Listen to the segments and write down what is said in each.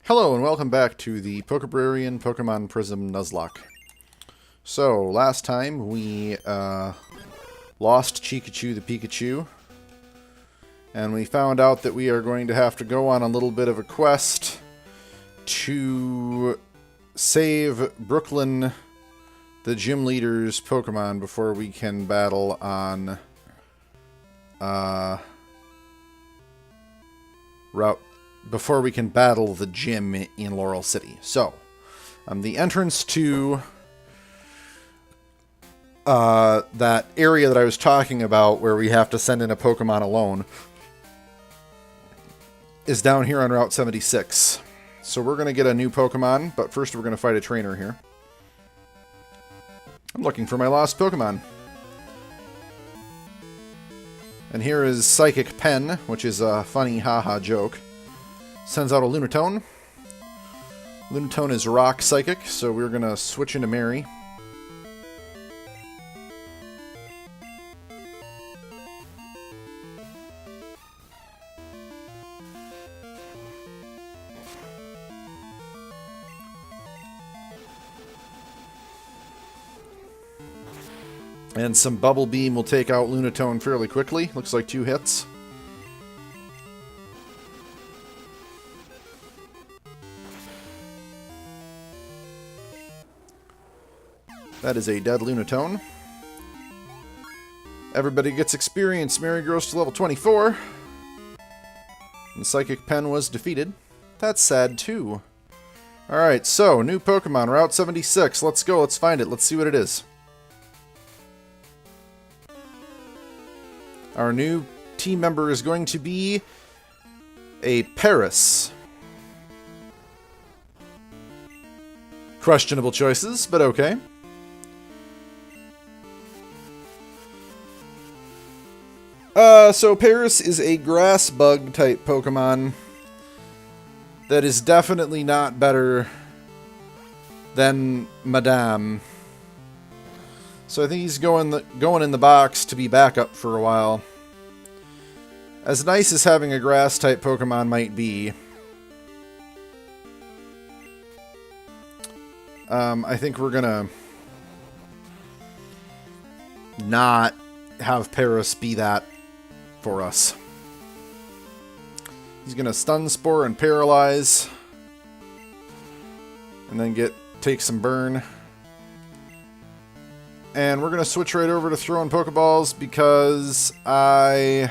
Hello and welcome back to the Pokébrarian Pokémon Prism Nuzlocke. So, last time we lost Chikachu the Pikachu, and we found out that we are going to have to go on a little bit of a quest to save Brooklyn, the gym leader's Pokemon, before we can battle on before we can battle the gym in Laurel City. So, the entrance to that area that I was talking about where we have to send in a Pokemon alone is down here on Route 76. So we're going to get a new Pokemon, but first we're going to fight a trainer here. I'm looking for my lost Pokemon. And here is Psychic Pen, which is a funny haha joke. Sends out a Lunatone. Lunatone is Rock Psychic, so we're going to switch into Mary. And some Bubble Beam will take out Lunatone fairly quickly. Looks like 2 hits. That is a dead Lunatone. Everybody gets experience. Mary grows to level 24. And Psychic Pen was defeated. That's sad too. Alright, so, new Pokemon, Route 76. Let's go, let's find it, let's see what it is. Our new team member is going to be a Paris. Questionable choices, but okay. So Paris is a grass bug type Pokemon that is definitely not better than Madame. So I think he's going in the box to be backup for a while. As nice as having a grass type Pokemon might be, I think we're gonna not have Paris be that for us. He's gonna Stun Spore and Paralyze, and then take some burn. And we're gonna switch right over to throwing Pokeballs because I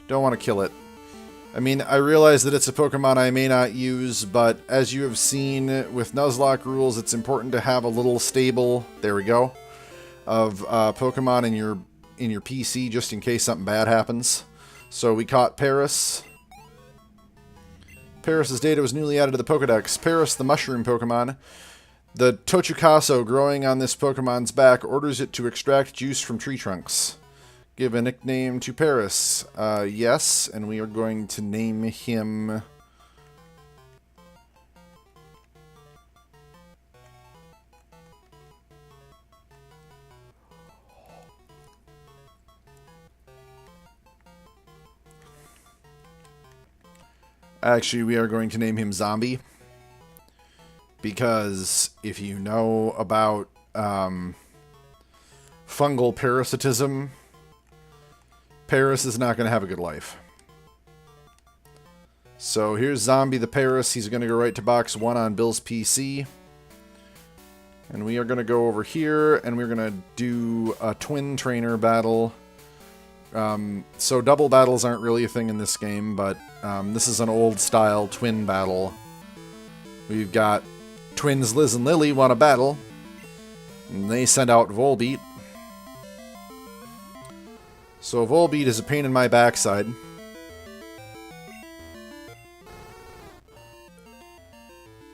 don't want to kill it. I mean, I realize that it's a Pokemon I may not use, but as you have seen with Nuzlocke rules, it's important to have a little stable, there we go, of Pokemon in your PC just in case something bad happens. So we caught Paris. Paris's data was newly added to the Pokedex. Paris, the mushroom Pokemon. The Tochukaso growing on this Pokemon's back orders it to extract juice from tree trunks. Give a nickname to Paris. Yes, and we are going to name him... Actually, we are going to name him Zombie. Because if you know about fungal parasitism, Paris is not going to have a good life. So here's Zombie the Paris. He's going to go right to box 1 on Bill's PC. And we are going to go over here and we're going to do a twin trainer battle. So double battles aren't really a thing in this game, but this is an old style twin battle. We've got twins Liz and Lily want to battle, and they send out Volbeat. So Volbeat is a pain in my backside.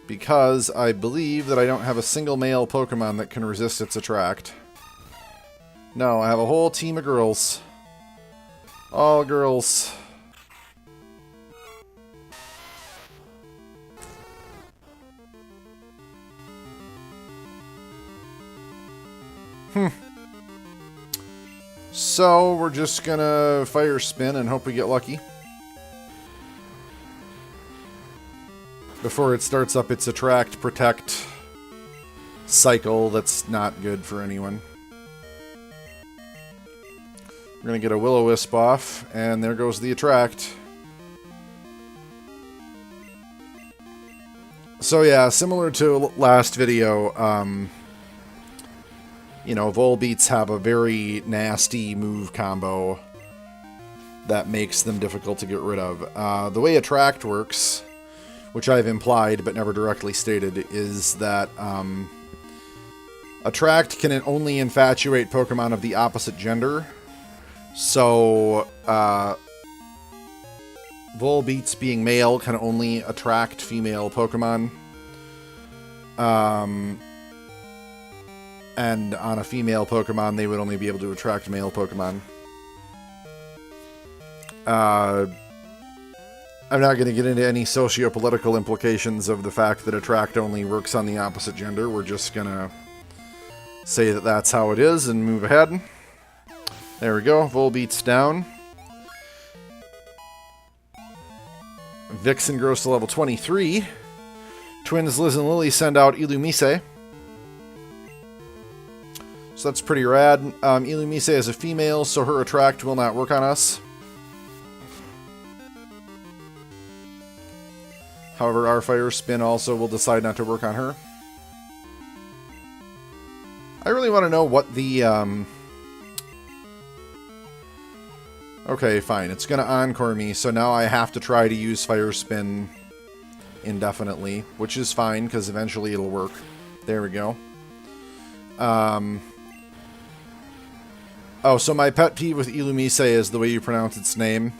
Because I believe that I don't have a single male Pokemon that can resist its attract. No, I have a whole team of girls. All girls. So, we're just gonna Fire Spin and hope we get lucky. before it starts up its attract, protect cycle that's not good for anyone. We're going to get a Will-O-Wisp off, and there goes the attract. So yeah, similar to last video, you know, Volbeats have a very nasty move combo that makes them difficult to get rid of. The way attract works, which I've implied but never directly stated, is that attract can only infatuate Pokemon of the opposite gender. So, Volbeats being male can only attract female Pokemon. And on a female Pokemon, they would only be able to attract male Pokemon. I'm not going to get into any socio-political implications of the fact that attract only works on the opposite gender. We're just going to say that that's how it is and move ahead. There we go. Volbeats down. Vixen grows to level 23. Twins Liz and Lily send out Illumise. So that's pretty rad. Illumise is a female, so her attract will not work on us. However, our Fire Spin also will decide not to work on her. I really want to know what the... Okay, fine. It's going to Encore me, so now I have to try to use Fire Spin indefinitely, which is fine, because eventually it'll work. There we go. Oh, so my pet peeve with Illumise is the way you pronounce its name.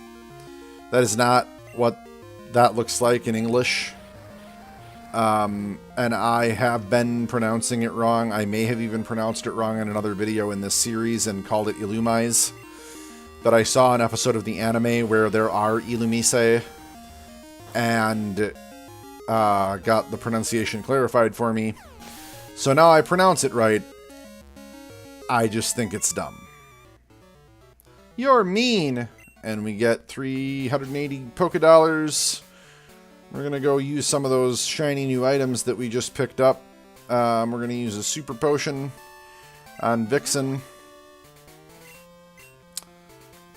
That is not what that looks like in English. And I have been pronouncing it wrong. I may have even pronounced it wrong in another video in this series and called it Illumise. But I saw an episode of the anime where there are Illumise and got the pronunciation clarified for me. So now I pronounce it right. I just think it's dumb. You're mean! And we get 380 Pokédollars. We're going to go use some of those shiny new items that we just picked up. We're going to use a Super Potion on Vixen.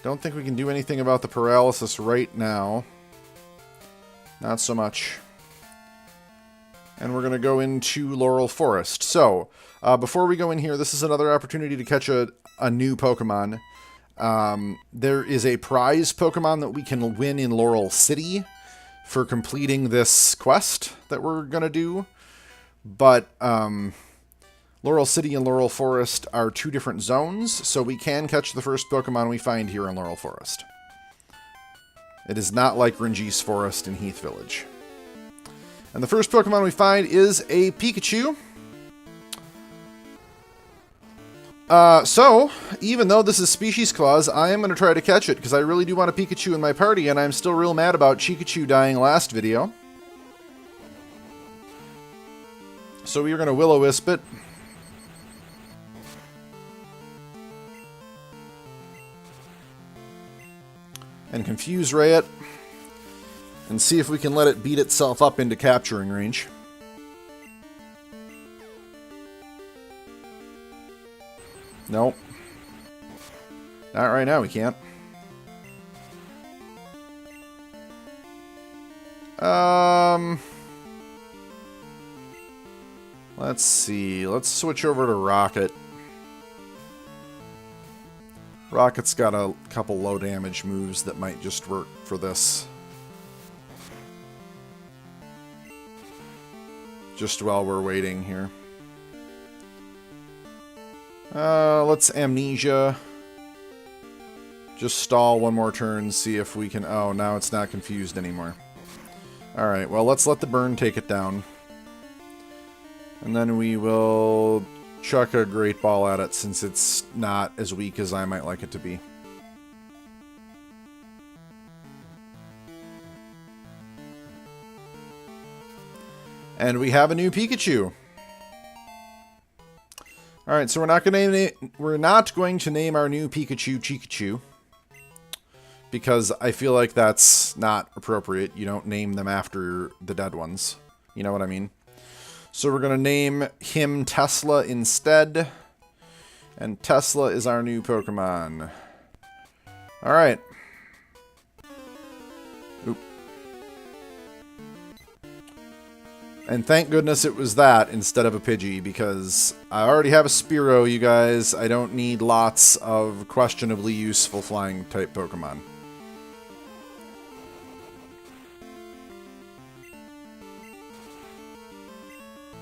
Don't think we can do anything about the paralysis right now. Not so much. And we're going to go into Laurel Forest. So, before we go in here, this is another opportunity to catch a new Pokemon. There is a prize Pokemon that we can win in Laurel City for completing this quest that we're going to do. But, Laurel City and Laurel Forest are two different zones, so we can catch the first Pokemon we find here in Laurel Forest. It is not like Ringi's Forest in Heath Village. And the first Pokemon we find is a Pikachu. So, even though this is Species Clause, I am going to try to catch it, because I really do want a Pikachu in my party, and I'm still real mad about Chikachu dying last video. So we are going to Will-O-Wisp it. And Confuse Ray it. And see if we can let it beat itself up into capturing range. Nope. Not right now, we can't. Let's see. Let's switch over to Rocket. Rocket's got a couple low damage moves that might just work for this. Just while we're waiting here. Let's Amnesia. Just stall one more turn, see if we can... Oh, now it's not confused anymore. Alright, well, let's let the burn take it down. And then we will chuck a Great Ball at it, since it's not as weak as I might like it to be. And we have a new Pikachu. Alright, so we're not going to name our new Pikachu Chikachu. because I feel like that's not appropriate. You don't name them after the dead ones. You know what I mean? So we're going to name him Tesla instead. And Tesla is our new Pokemon. Alright. Oop. And thank goodness it was that instead of a Pidgey, because I already have a Spearow, you guys. I don't need lots of questionably useful flying type Pokemon.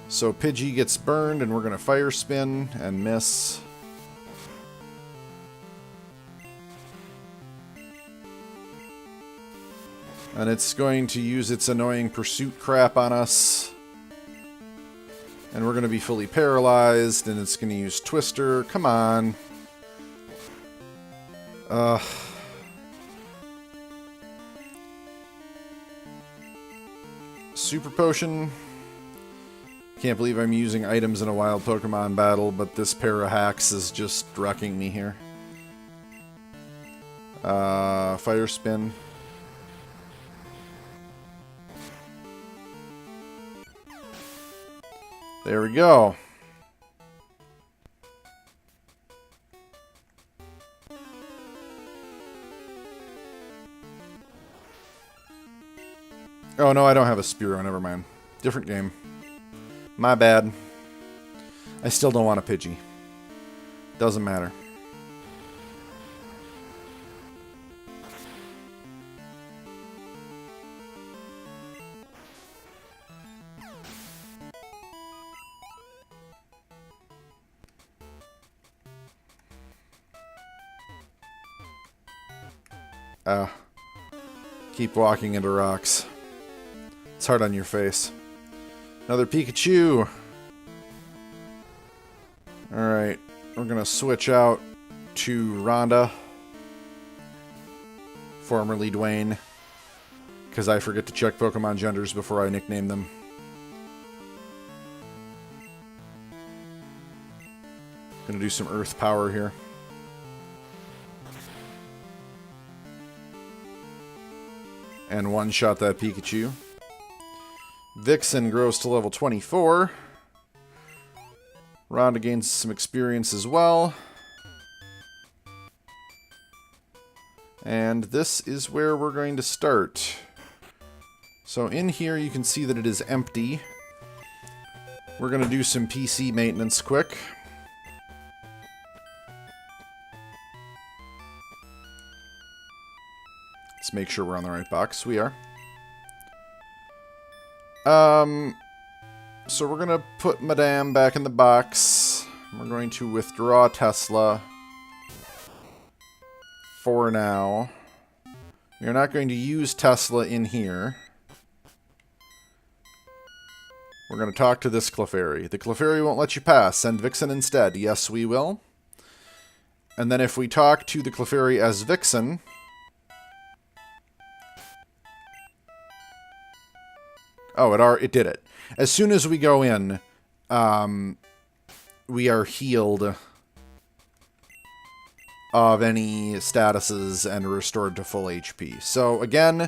So Pidgey gets burned, and we're going to Fire Spin and miss. And it's going to use its annoying pursuit crap on us. And we're going to be fully paralyzed, and it's going to use Twister. Come on. Super Potion. Can't believe I'm using items in a wild Pokemon battle, but this pair of hacks is just wrecking me here. Fire Spin. There we go. Oh no, I don't have a Spearow, never mind. Different game. My bad. I still don't want a Pidgey. Doesn't matter. Keep walking into rocks. It's hard on your face. Another Pikachu. Alright, we're going to switch out to Rhonda, formerly Dwayne, because I forget to check Pokemon genders before I nickname them. Going to do some Earth Power here. And one-shot that Pikachu. Vixen grows to level 24. Rhonda gains some experience as well. And this is where we're going to start. So in here you can see that it is empty. We're going to do some PC maintenance quick. Let's make sure we're on the right box. We are. So we're going to put Madame back in the box. We're going to withdraw Tesla for now. We're not going to use Tesla in here. We're going to talk to this Clefairy. The Clefairy won't let you pass. Send Vixen instead. Yes, we will. And then if we talk to the Clefairy as Vixen... Oh, it did it. As soon as we go in, we are healed of any statuses and restored to full HP. So again,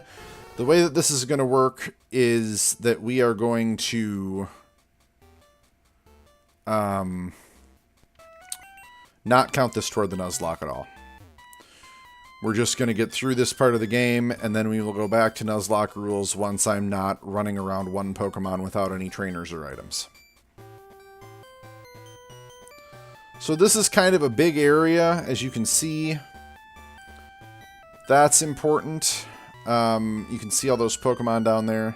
the way that this is going to work is that we are going to not count this toward the Nuzlocke at all. We're just going to get through this part of the game, and then we will go back to Nuzlocke rules once I'm not running around one Pokemon without any trainers or items. So this is kind of a big area, as you can see. That's important. You can see all those Pokemon down there.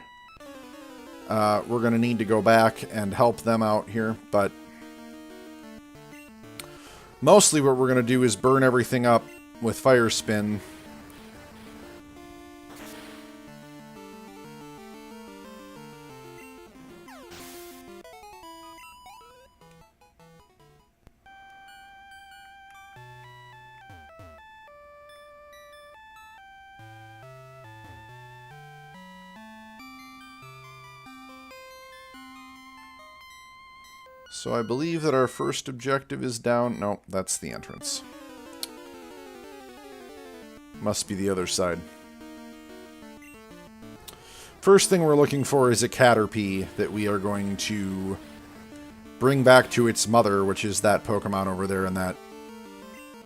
We're going to need to go back and help them out here, but mostly what we're going to do is burn everything up with Fire Spin. So I believe that our first objective is down. No, that's the entrance. Must be the other side. First thing we're looking for is a Caterpie that we are going to bring back to its mother, which is that Pokemon over there in that...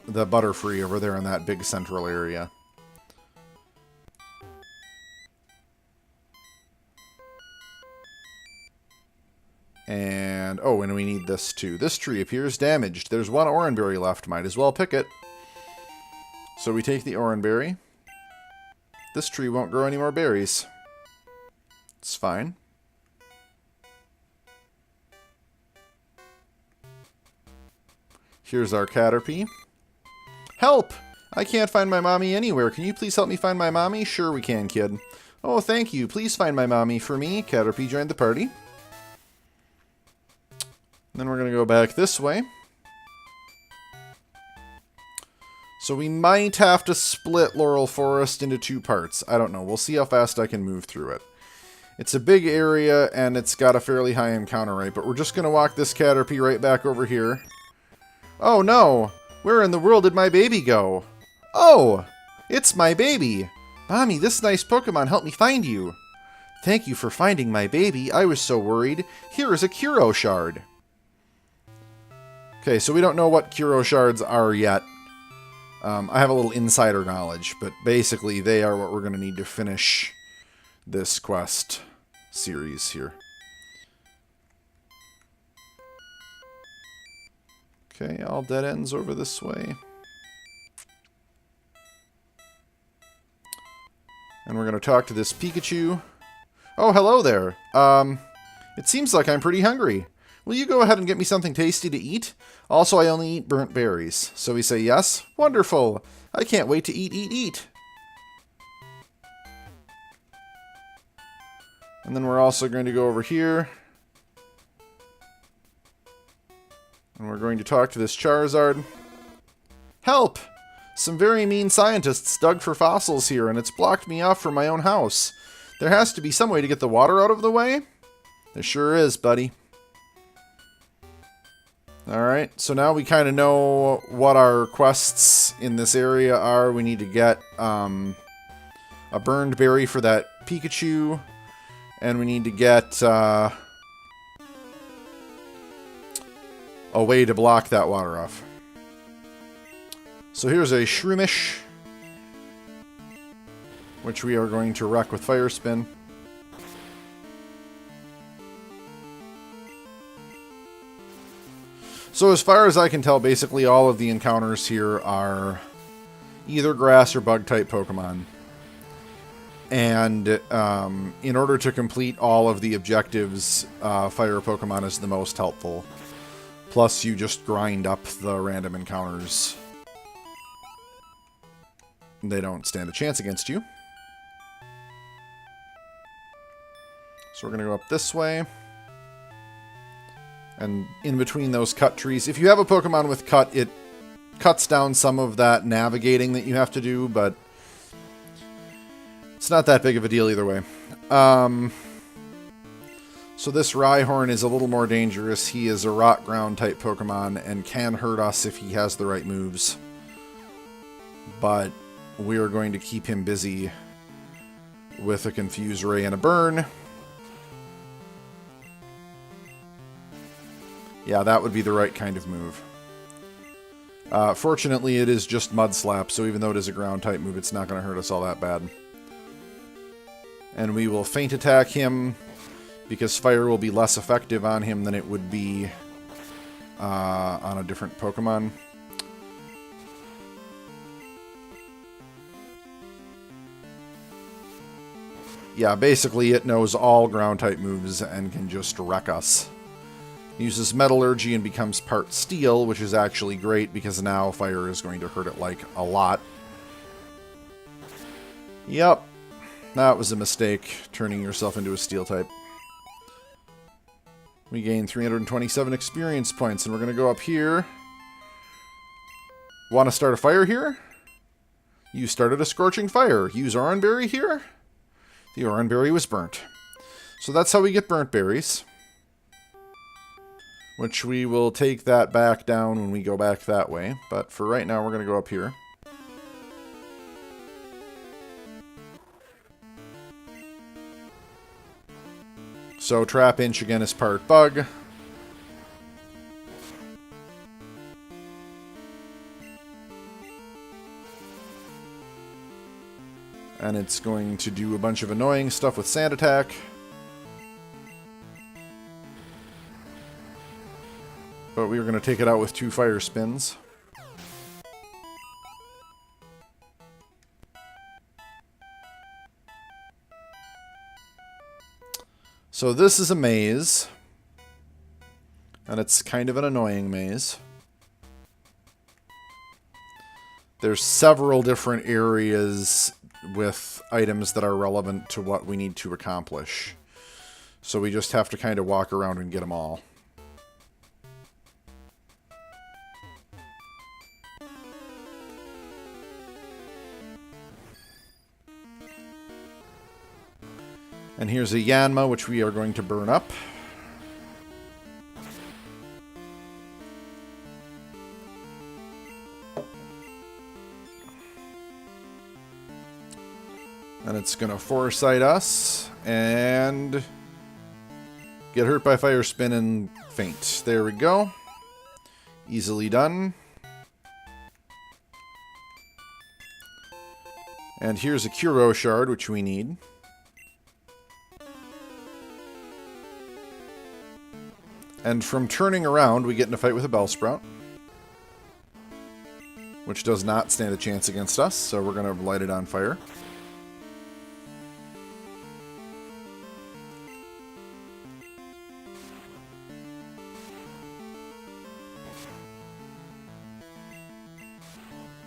the Butterfree over there in that big central area. And, oh, and we need this too. This tree appears damaged. There's one Oranberry left. Might as well pick it. So we take the Oranberry. This tree won't grow any more berries. It's fine. Here's our Caterpie. Help! I can't find my mommy anywhere. Can you please help me find my mommy? Sure we can, kid. Oh, thank you. Please find my mommy for me. Caterpie joined the party. Then we're going to go back this way. So we might have to split Laurel Forest into 2 parts. I don't know. We'll see how fast I can move through it. It's a big area, and it's got a fairly high encounter rate, but we're just going to walk this Caterpie right back over here. Oh, no! Where in the world did my baby go? Oh! It's my baby! Mommy, this nice Pokemon helped me find you. Thank you for finding my baby. I was so worried. Here is a Kuro Shard. Okay, so we don't know what Kuro Shards are yet. I have a little insider knowledge, but basically they are what we're going to need to finish this quest series here. Okay, all dead ends over this way. And we're going to talk to this Pikachu. Oh, hello there. It seems like I'm pretty hungry. Will you go ahead and get me something tasty to eat? Also, I only eat burnt berries. So we say yes. Wonderful. I can't wait to eat. And then we're also going to go over here. And we're going to talk to this Charizard. Help! Some very mean scientists dug for fossils here, and it's blocked me off from my own house. There has to be some way to get the water out of the way. There sure is, buddy. Alright, so now we kind of know what our quests in this area are. We need to get a burned berry for that Pikachu. And we need to get a way to block that water off. So here's a Shroomish, which we are going to wreck with Fire Spin. So as far as I can tell, basically all of the encounters here are either grass or bug type Pokemon. And in order to complete all of the objectives, fire Pokemon is the most helpful. Plus you just grind up the random encounters. They don't stand a chance against you. So we're going to go up this way. And in between those cut trees, if you have a Pokemon with cut, it cuts down some of that navigating that you have to do, but it's not that big of a deal either way. So this Rhyhorn is a little more dangerous. He is a Rock Ground type Pokemon and can hurt us if he has the right moves. But we are going to keep him busy with a Confuse Ray and a Burn. Yeah, that would be the right kind of move. Fortunately, it is just Mud Slap, so even though it is a ground type move, it's not going to hurt us all that bad. And we will Feint Attack him, because fire will be less effective on him than it would be on a different Pokemon. Yeah, basically it knows all ground type moves and can just wreck us. Uses Metallurgy and becomes part Steel, which is actually great because now fire is going to hurt it like a lot. Yep, that was a mistake, turning yourself into a Steel type. We gain 327 experience points, and we're going to go up here. Want to start a fire here? You started a Scorching Fire. Use Oranberry here? The Oranberry was burnt. So that's how we get burnt berries. Which we will take that back down when we go back that way. But for right now, we're going to go up here. So Trap Inch again is part bug. And it's going to do a bunch of annoying stuff with Sand Attack. But we are going to take it out with 2 Fire Spins. So this is a maze. And it's kind of an annoying maze. There's several different areas with items that are relevant to what we need to accomplish. So we just have to kind of walk around and get them all. And here's a Yanma, which we are going to burn up. And it's going to foresight us and get hurt by Fire Spin and faint. There we go. Easily done. And here's a Kuro Shard, which we need. And from turning around, we get in a fight with a Bellsprout, which does not stand a chance against us, so we're going to light it on fire.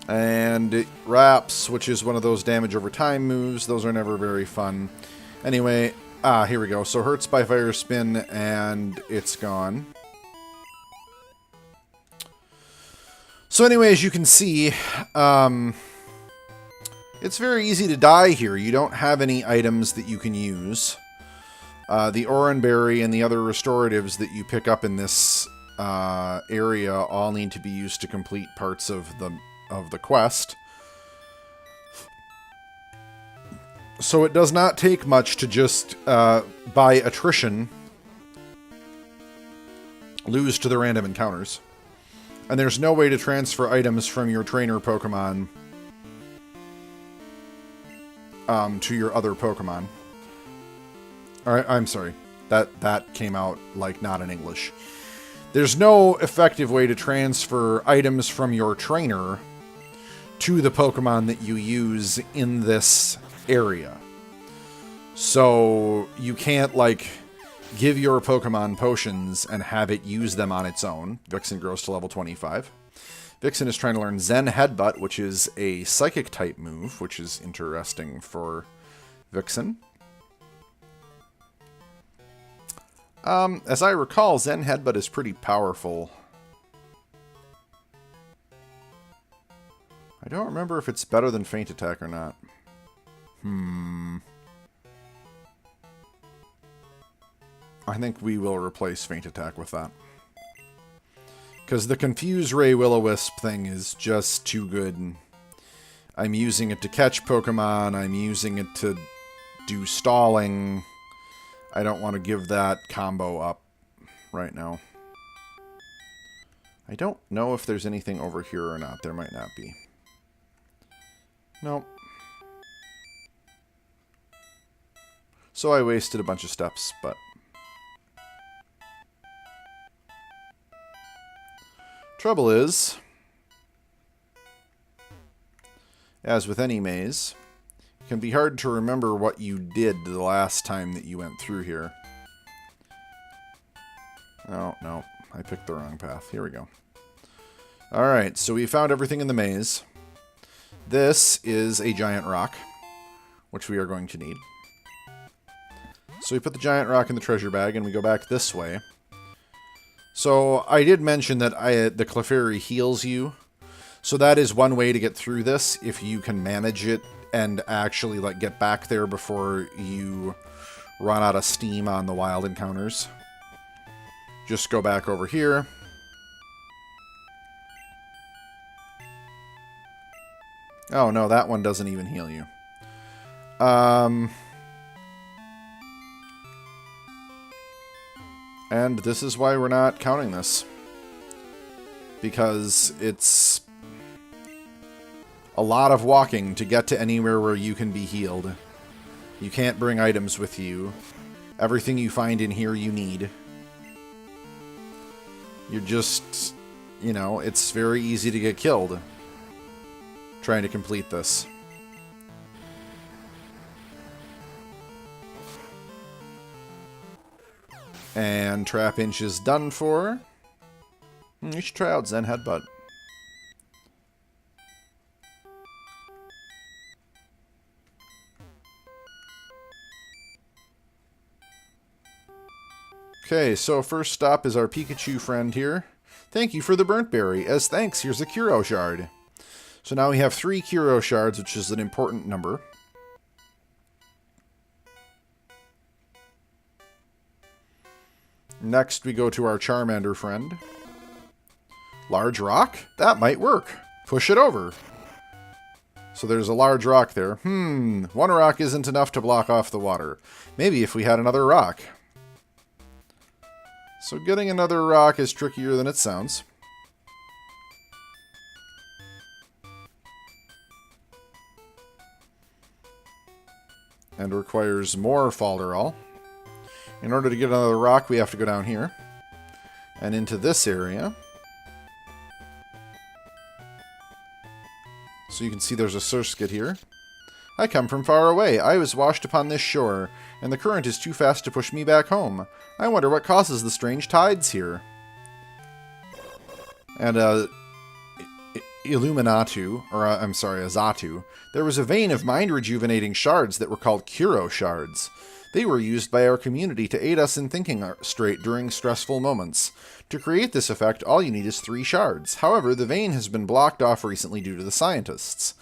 And it wraps, which is one of those damage over time moves. Those are never very fun. Anyway, here we go. So hurts by Fire Spin, and it's gone. So anyway, as you can see, it's very easy to die here. You don't have any items that you can use. The Oran Berry and the other restoratives that you pick up in this area all need to be used to complete parts of the quest. So it does not take much to just, by attrition, lose to the random encounters. And there's no way to transfer items from your trainer Pokemon to your other Pokemon. Alright, I'm sorry. That came out, like, not in English. There's no effective way to transfer items from your trainer to the Pokemon that you use in this area. So you can't, like, give your Pokemon potions and have it use them on its own. Vixen grows to level 25. Vixen is trying to learn Zen Headbutt, which is a Psychic type move, which is interesting for Vixen. As I recall, Zen Headbutt is pretty powerful. I don't remember if it's better than Feint Attack or not. I think we will replace Feint Attack with that. Because the Confuse Ray Will-O-Wisp thing is just too good. I'm using it to catch Pokemon. I'm using it to do stalling. I don't want to give that combo up right now. I don't know if there's anything over here or not. There might not be. Nope. So I wasted a bunch of steps, but... Trouble is, as with any maze, it can be hard to remember what you did the last time that you went through here. Oh, no. I picked the wrong path. Here we go. Alright, so we found everything in the maze. This is a giant rock, which we are going to need. So we put the giant rock in the treasure bag, and we go back this way. So I did mention that the Clefairy heals you. So that is one way to get through this, if you can manage it and actually like get back there before you run out of steam on the wild encounters. Just go back over here. Oh no, that one doesn't even heal you. And this is why we're not counting this. Because it's a lot of walking to get to anywhere where you can be healed. You can't bring items with you. Everything you find in here you need. You're just, you know, it's very easy to get killed trying to complete this. And Trap Inch is done for. You should try out Zen Headbutt. Okay, so first stop is our Pikachu friend here. Thank you for the burnt berry. As thanks, here's a Kuro shard. So now we have 3 Kuro shards, which is an important number. Next, we go to our Charmander friend. Large rock? That might work. Push it over. So there's a large rock there. One rock isn't enough to block off the water. Maybe if we had another rock. So getting another rock is trickier than it sounds. And requires more Falderall. In order to get another rock, we have to go down here. And into this area. So you can see there's a Surskit here. I come from far away. I was washed upon this shore, and the current is too fast to push me back home. I wonder what causes the strange tides here. And, Illuminatu, or I'm sorry, Azatu, there was a vein of mind-rejuvenating shards that were called Kuro shards. They were used by our community to aid us in thinking straight during stressful moments. To create this effect, all you need is 3 shards. However, the vein has been blocked off recently due to the scientists.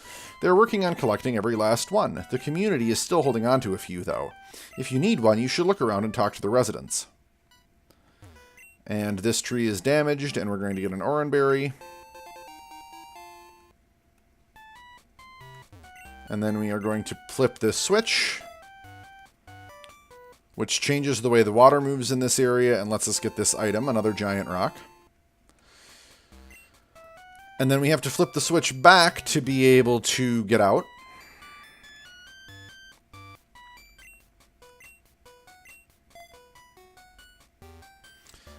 They're working on collecting every last one. The community is still holding on to a few, though. If you need one, you should look around and talk to the residents. And this tree is damaged, and we're going to get an Oranberry. And then we are going to flip this switch, which changes the way the water moves in this area and lets us get this item, another giant rock. And then we have to flip the switch back to be able to get out.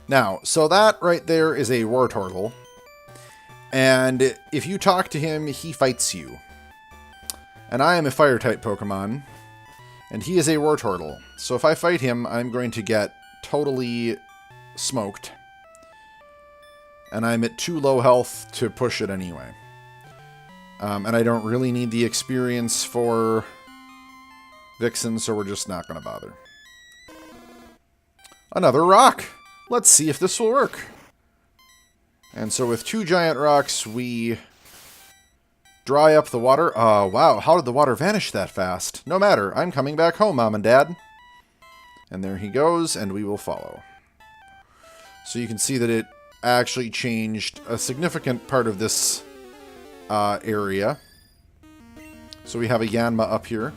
Now, so that right there is a Wartortle. And if you talk to him, he fights you. And I am a Fire-type Pokemon, and he is a Wartortle. So if I fight him, I'm going to get totally smoked. And I'm at too low health to push it anyway. And I don't really need the experience for Vixen, so we're just not going to bother. Another rock! Let's see if this will work. And so with 2 giant rocks, we dry up the water. Wow, how did the water vanish that fast? No matter, I'm coming back home, Mom and Dad. And there he goes, and we will follow. So you can see that it actually changed a significant part of this area. So we have a Yanma up here.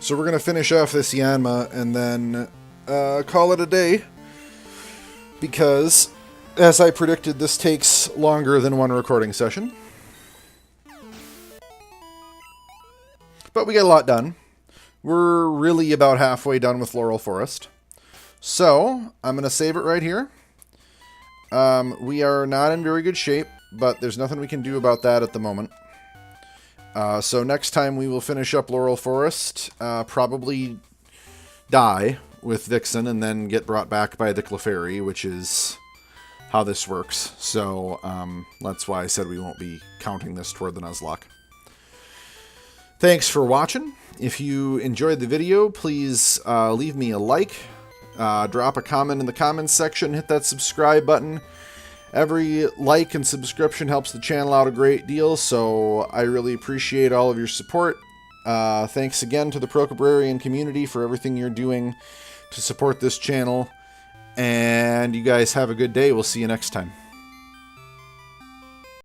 So we're going to finish off this Yanma and then call it a day. Because, as I predicted, this takes longer than one recording session. But we get a lot done. We're really about halfway done with Laurel Forest. So, I'm going to save it right here. We are not in very good shape, but there's nothing we can do about that at the moment. So next time we will finish up Laurel Forest, probably die with Vixen, and then get brought back by the Clefairy, which is how this works. So that's why I said we won't be counting this toward the Nuzlocke. Thanks for watching. If you enjoyed the video, please leave me a like, drop a comment in the comments section, hit that subscribe button. Every like and subscription helps the channel out a great deal, so I really appreciate all of your support. Thanks again to the Pokébrarian community for everything you're doing to support this channel. And you guys have a good day. We'll see you next time.